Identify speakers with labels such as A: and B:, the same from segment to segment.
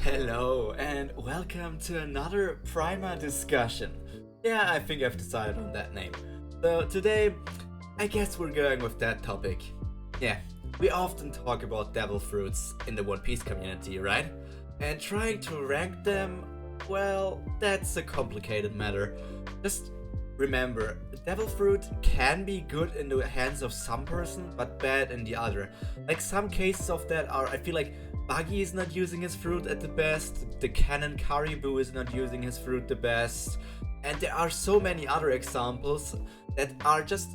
A: Hello and welcome to another Prima discussion. Yeah, I think I've decided on that name. So today, I guess we're going with that topic. Yeah, we often talk about devil fruits in the One Piece community, right? And trying to rank them, well, that's a complicated matter. Just remember, devil fruit can be good in the hands of some person, but bad in the other. Like some cases of that are, I feel like Buggy is not using his fruit at the best, the Cannon Caribou is not using his fruit the best, and there are so many other examples that are just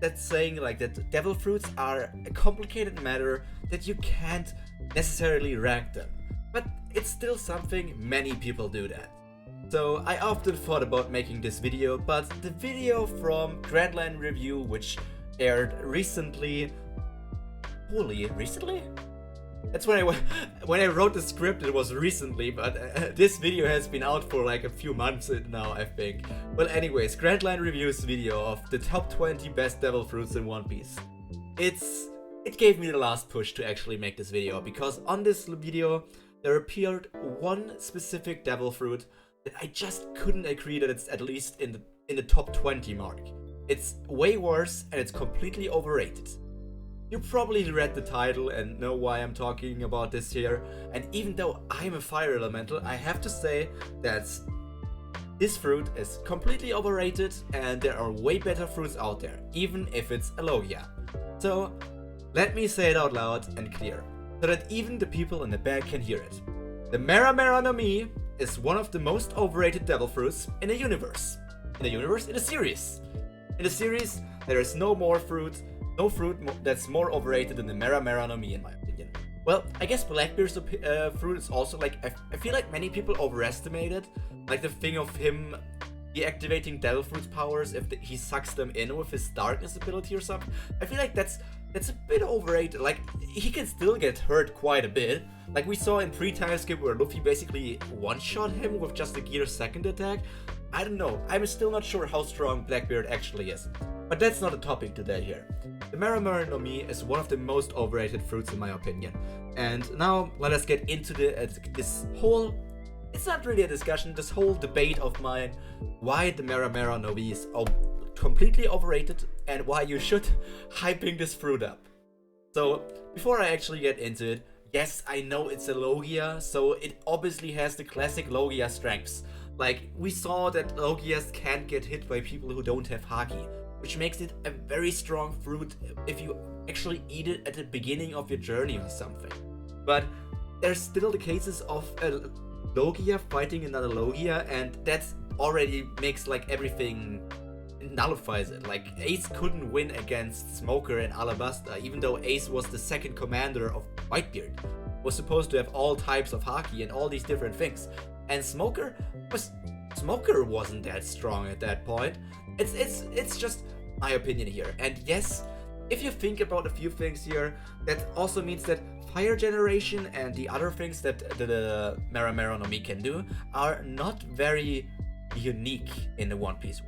A: that saying like that devil fruits are a complicated matter that you can't necessarily rank them. But it's still something many people do that. So I often thought about making this video, but the video from Grand Line Review, which aired recently, That's when I wrote the script, it was recently, but this video has been out for like a few months now, I think. Well, anyways, Grand Line Review's video of the top 20 best devil fruits in One Piece. It gave me the last push to actually make this video, because on this video there appeared one specific devil fruit that I just couldn't agree that it's at least in the top 20 mark. It's way worse and it's completely overrated. You probably read the title and know why I'm talking about this here, and even though I'm a fire elemental, I have to say that this fruit is completely overrated and there are way better fruits out there, even if it's a Logia. So let me say it out loud and clear, so that even the people in the back can hear it. The Mera no Mi is one of the most overrated devil fruits in the universe. In the series. In the series, there is no fruit that's more overrated than the Mera no Mi in my opinion. Well, I guess Blackbeard's fruit is also like, I feel like many people overestimate it. Like the thing of him deactivating devil fruit's powers if he sucks them in with his darkness ability or something. I feel like that's a bit overrated. Like, he can still get hurt quite a bit. Like we saw in pre-time skip where Luffy basically one-shot him with just a gear second attack. I don't know, I'm still not sure how strong Blackbeard actually is. But that's not a topic today here. The Mera no Mi is one of the most overrated fruits in my opinion. And now let us get into this whole, it's not really a discussion, this whole debate of mine, why the Mera no Mi is completely overrated and why you should hyping this fruit up. So before I actually get into it, yes, I know it's a Logia, so it obviously has the classic Logia strengths. Like, we saw that Logias can't get hit by people who don't have Haki, which makes it a very strong fruit if you actually eat it at the beginning of your journey or something. But there's still the cases of a Logia fighting another Logia, and that already makes like everything, nullifies it. Like, Ace couldn't win against Smoker and Alabasta, even though Ace was the second commander of Whitebeard, was supposed to have all types of Haki and all these different things. And Smoker wasn't that strong at that point. It's just my opinion here. And yes, if you think about a few things here, that also means that fire generation and the other things that the Mera no Mi can do are not very unique in the One Piece.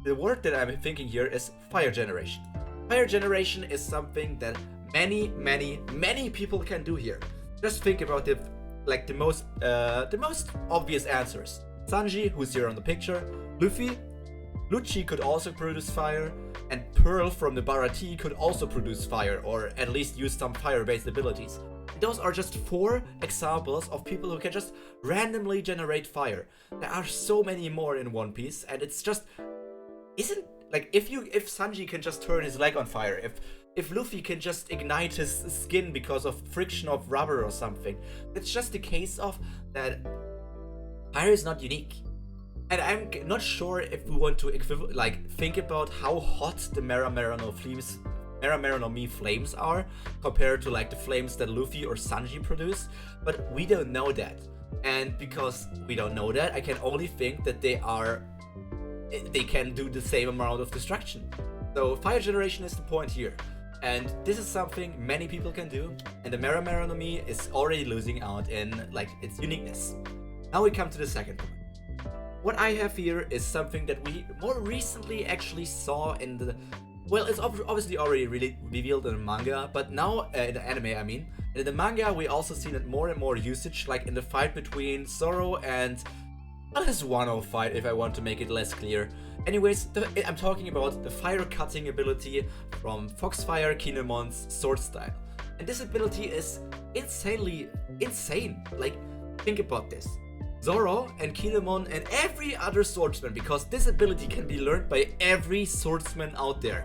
A: The word that I'm thinking here is fire generation. Fire generation is something that many people can do here. Just think about the most obvious answers. Sanji, who's here on the picture, Luffy, Lucci could also produce fire, and Pearl from the Barati could also produce fire, or at least use some fire-based abilities. Those are just 4 examples of people who can just randomly generate fire. There are so many more in One Piece, and it's just isn't like if Sanji can just turn his leg on fire, if Luffy can just ignite his skin because of friction of rubber or something, it's just a case of that fire is not unique. And I'm not sure if we want to think about how hot the Mera no Mi flames are compared to like the flames that Luffy or Sanji produce, but we don't know that. And because we don't know that, I can only think that they can do the same amount of destruction. So fire generation is the point here. And this is something many people can do, and the Mera no Mi is already losing out in like its uniqueness. Now we come to the second point. What I have here is something that we more recently actually saw in the Well, it's obviously already really revealed in the manga, but now, in the anime, I mean. And in the manga, we also seen it more and more usage, like in the fight between Zoro and... Well, this Wano fight, if I want to make it less clear. Anyways, I'm talking about the fire cutting ability from Foxfire Kinemon's sword style. And this ability is insanely insane. Like, think about this. Zoro and Kinemon and every other swordsman, because this ability can be learned by every swordsman out there.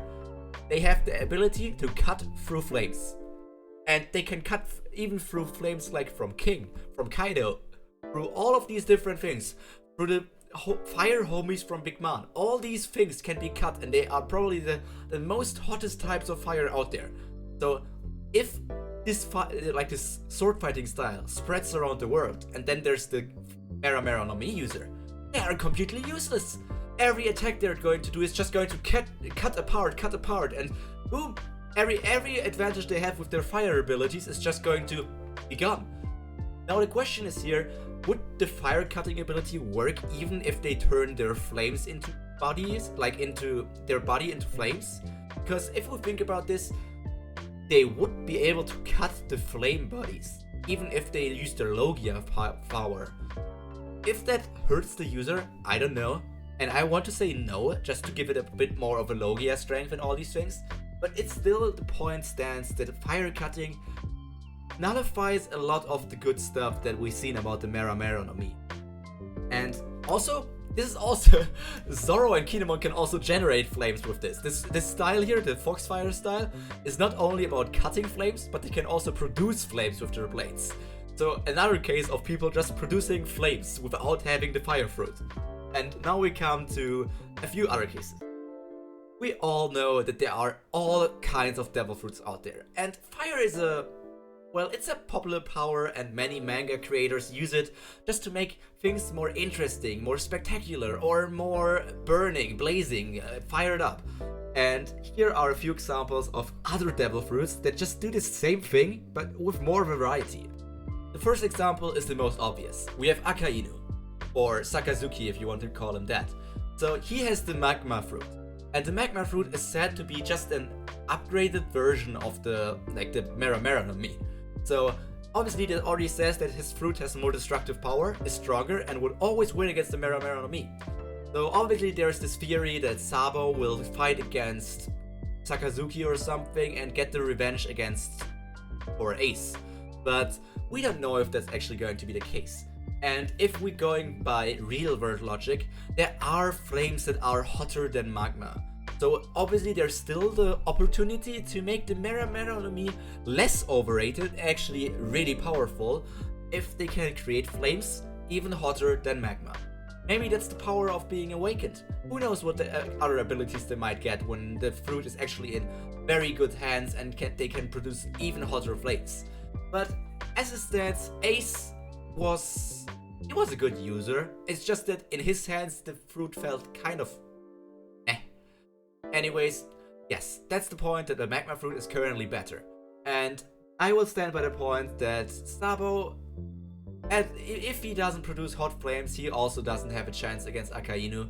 A: They have the ability to cut through flames. And they can cut even through flames like from King, from Kaido, through all of these different things, through the fire homies from Big Mom. All these things can be cut, and they are probably the most hottest types of fire out there. So if this this sword fighting style spreads around the world, and then there's the Mera Mera no Mi user, they are completely useless. Every attack they're going to do is just going to cut apart, and boom, every advantage they have with their fire abilities is just going to be gone. Now the question is here, would the fire cutting ability work even if they turn their flames into bodies, like into their body into flames? Because if we think about this, they would be able to cut the flame bodies, even if they use their Logia power. If that hurts the user, I don't know. And I want to say no, just to give it a bit more of a Logia strength and all these things. But it's still the point stands that fire cutting nullifies a lot of the good stuff that we've seen about the Mera Mera no Mi. And also, this is also Zoro and Kinemon can also generate flames with this. This style here, the Foxfire style, is not only about cutting flames, but they can also produce flames with their blades. So another case of people just producing flames without having the fire fruit. And now we come to a few other cases. We all know that there are all kinds of devil fruits out there, and fire is it's a popular power, and many manga creators use it just to make things more interesting, more spectacular, or more burning, blazing, fired up. And here are a few examples of other devil fruits that just do the same thing, but with more variety. The first example is the most obvious. We have Akainu, or Sakazuki if you want to call him that. So he has the magma fruit. And the magma fruit is said to be just an upgraded version of the Mera Mera no Mi. So obviously that already says that his fruit has more destructive power, is stronger, and will always win against the Mera Mera no Mi. So obviously there's this theory that Sabo will fight against Sakazuki or something and get the revenge against or Ace. But we don't know if that's actually going to be the case. And if we're going by real world logic, there are flames that are hotter than magma. So obviously there's still the opportunity to make the Mera Mera no Mi less overrated, actually really powerful, if they can create flames even hotter than magma. Maybe that's the power of being awakened. Who knows what the other abilities they might get when the fruit is actually in very good hands and they can produce even hotter flames. But as it stands, Ace was a good user. It's just that in his hands the fruit felt kind of eh. Anyways, yes, that's the point, that the magma fruit is currently better. And I will stand by the point that Sabo, if he doesn't produce hot flames, he also doesn't have a chance against Akainu.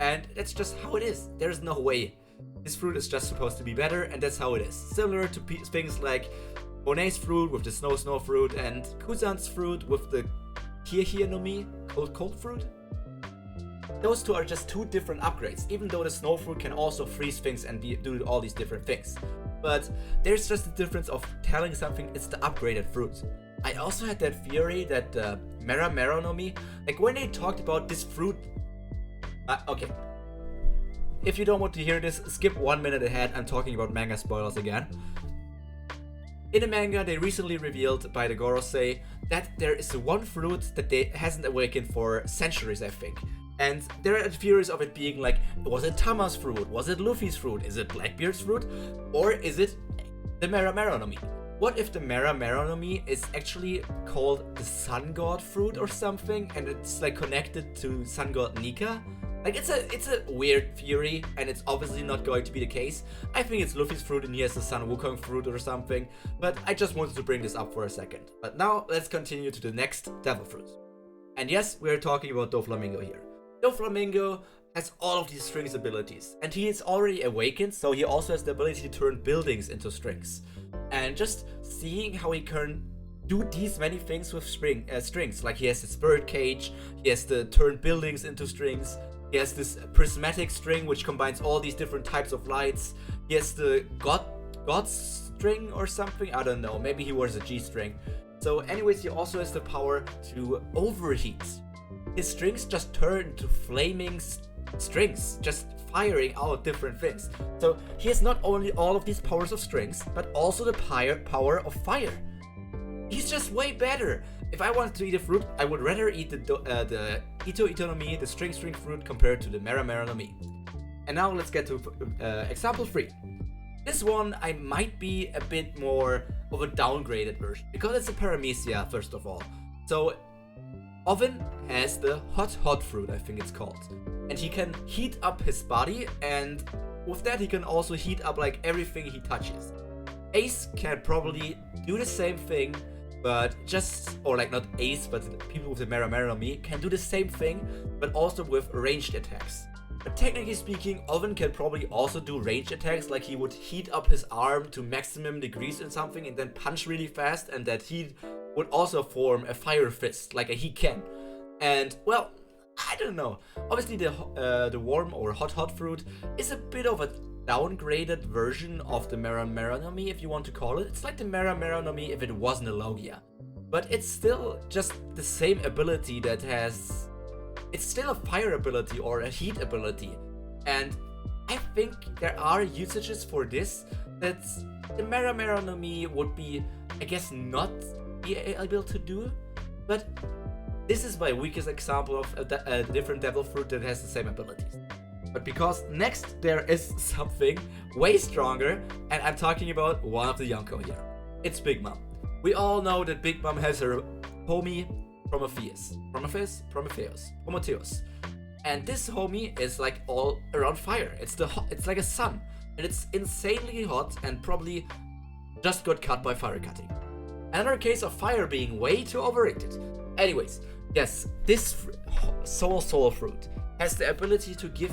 A: And that's just how it is. There's no way. This fruit is just supposed to be better, and that's how it is. Similar to things like Monet's fruit with the Snow fruit, and Kuzan's fruit with the Hie no Mi, cold fruit. Those two are just two different upgrades, even though the Snow fruit can also freeze things and do all these different things. But there's just a difference of telling something it's the upgraded fruit. I also had that theory that Mera Mera no Mi, like when they talked about this fruit... okay. If you don't want to hear this, skip 1 minute ahead, I'm talking about manga spoilers again. In the manga, they recently revealed by the Gorosei that there is one fruit that they hasn't awakened for centuries, I think. And there are theories of it being like, was it Tama's fruit? Was it Luffy's fruit? Is it Blackbeard's fruit? Or is it the Mera Mera no Mi? What if the Mera Mera no Mi is actually called the Sun God fruit or something, and it's like connected to Sun God Nika? Like, it's a weird theory, and it's obviously not going to be the case. I think it's Luffy's fruit and he has the Sun Wukong fruit or something, but I just wanted to bring this up for a second. But now, let's continue to the next devil fruit. And yes, we're talking about Doflamingo here. Doflamingo has all of these strings abilities, and he is already awakened, so he also has the ability to turn buildings into strings. And just seeing how he can do these many things with strings, like he has this bird cage, he has the turn buildings into strings, he has this prismatic string which combines all these different types of lights, he has the god string or something, I don't know, maybe he wears a G string. So anyways, he also has the power to overheat. His strings just turn into flaming strings, just firing out different things. So he has not only all of these powers of strings, but also the power of fire. He's just way better. If I wanted to eat a fruit, I would rather eat the Ito no Mi, the string fruit, compared to the Mera no Mi. And now let's get to example 3. This one I might be a bit more of a downgraded version, because it's a paramecia first of all. So Oven has the hot fruit, I think it's called. And he can heat up his body, and with that he can also heat up like everything he touches. Ace can probably do the same thing, but or like not Ace, but people with the Mera no Mi can do the same thing, but also with ranged attacks. But technically speaking, Oven can probably also do ranged attacks, like he would heat up his arm to maximum degrees in something and then punch really fast, and that heat would also form a fire fist, like a Hiken. And well, I don't know. Obviously the warm or hot fruit is a bit of a downgraded version of the Mera no Mi, if you want to call it. It's like the Mera no Mi if it wasn't a Logia. But it's still just the same ability that has... It's still a fire ability or a heat ability. And I think there are usages for this that the Mera no Mi would be, I guess, not be able to do. But this is my weakest example of a different devil fruit that has the same abilities. But because next there is something way stronger, and I'm talking about one of the Yonko here. It's Big Mom. We all know that Big Mom has her homie Prometheus. And this homie is like all around fire. It's like a sun, and it's insanely hot and probably just got cut by fire cutting. Another case of fire being way too overrated. Anyways, yes, this soul fruit has the ability to give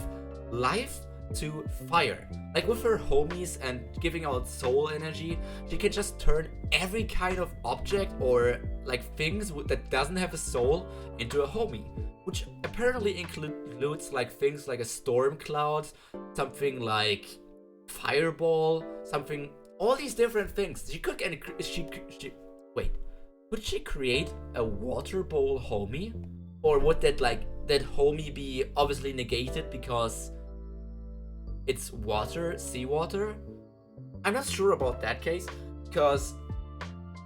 A: life to fire. Like with her homies and giving out soul energy, she can just turn every kind of object or like things that doesn't have a soul into a homie, which apparently includes like things like a storm cloud, something like fireball, something, all these different things. Could she create a water bowl homie? Or would that homie be obviously negated because it's water, seawater? I'm not sure about that case, because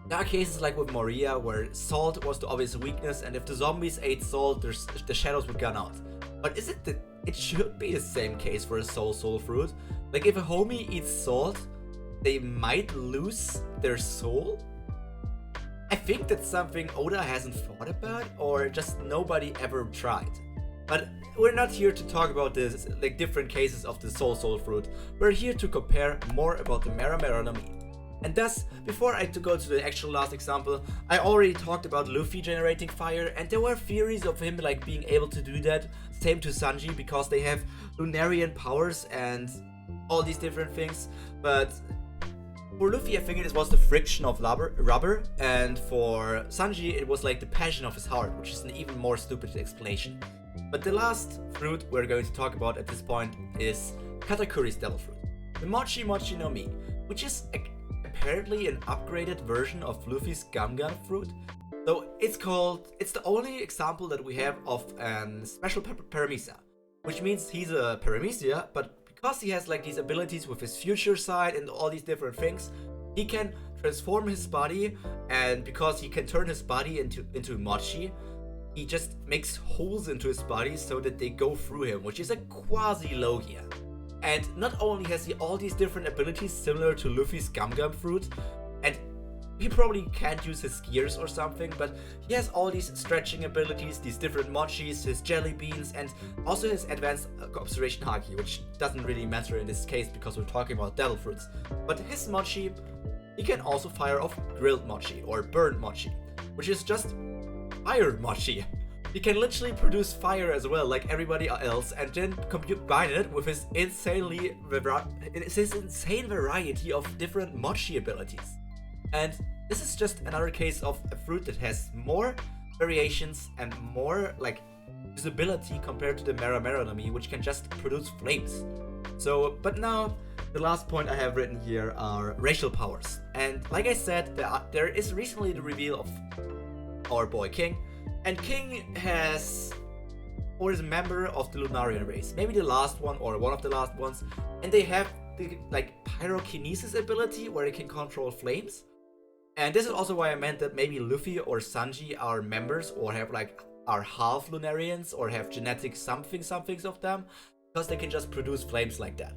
A: there are cases like with Moria where salt was the obvious weakness, and if the zombies ate salt, the shadows would gun out. But is it that it should be the same case for a soul fruit? Like if a homie eats salt, they might lose their soul? I think that's something Oda hasn't thought about, or just nobody ever tried. But we're not here to talk about this, like different cases of the soul fruit. We're here to compare more about the Mera no Mi. And thus, before I go to the actual last example, I already talked about Luffy generating fire, and there were theories of him like being able to do that. Same to Sanji, because they have Lunarian powers and all these different things. But for Luffy, I think it was the friction of rubber, and for Sanji, it was like the passion of his heart, which is an even more stupid explanation. But the last fruit we're going to talk about at this point is Katakuri's devil fruit, the Mochi no Mi, which is apparently an upgraded version of Luffy's Gum fruit. So it's the only example that we have of a special paramecia, which means he's a paramecia, but because he has like these abilities with his future side and all these different things, he can transform his body, and because he can turn his body into Mochi, he just makes holes into his body so that they go through him, which is a quasi-Logia. And not only has he all these different abilities similar to Luffy's Gum fruit, and he probably can't use his gears or something, but he has all these stretching abilities, these different Mochis, his jelly beans, and also his advanced observation haki, which doesn't really matter in this case because we're talking about devil fruits. But his Mochi, he can also fire off grilled Mochi or burnt Mochi, which is just fire Mochi. he can literally produce fire as well, like everybody else, and then combine it with his insane variety of different Mochi abilities. And this is just another case of a fruit that has more variations and more like usability compared to the Mera no Mi, which can just produce flames. So, but now the last point I have written here are racial powers. And like I said, there is recently the reveal of our boy King, and King is a member of the Lunarian race, maybe the last one or one of the last ones, and they have the like pyrokinesis ability where they can control flames. And this is also why I meant that maybe Luffy or Sanji are members or are half Lunarians or have genetic somethings of them, because they can just produce flames like that.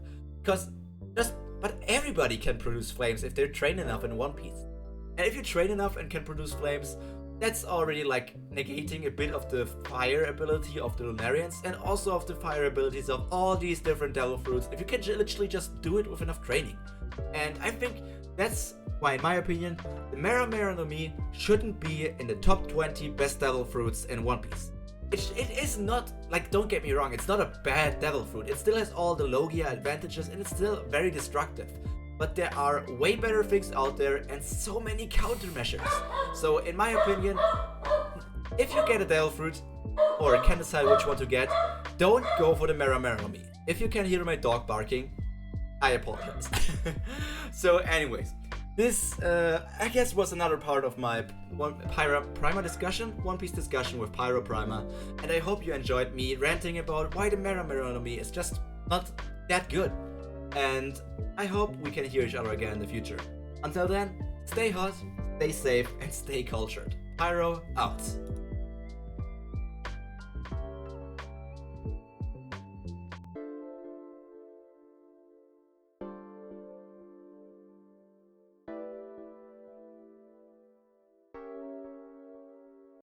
A: But everybody can produce flames if they're trained enough in One Piece. And if you train enough and can produce flames, that's already like negating a bit of the fire ability of the Lunarians and also of the fire abilities of all these different devil fruits if you can literally just do it with enough training. And I think that's why, in my opinion, the Mera no Mi shouldn't be in the top 20 best devil fruits in One Piece. It is not, like, don't get me wrong, it's not a bad devil fruit. It still has all the Logia advantages and it's still very destructive. But there are way better things out there and so many countermeasures. So in my opinion, if you get a devil fruit or can decide which one to get, don't go for the Mera no Mi. If you can hear my dog barking, I apologize. So anyways, this I guess was another part of my Prima discussion, One Piece discussion with Pyro Prima, and I hope you enjoyed me ranting about why the Mera no Mi is just not that good. And I hope we can hear each other again in the future. Until then, stay hot, stay safe, and stay cultured. Pyro out.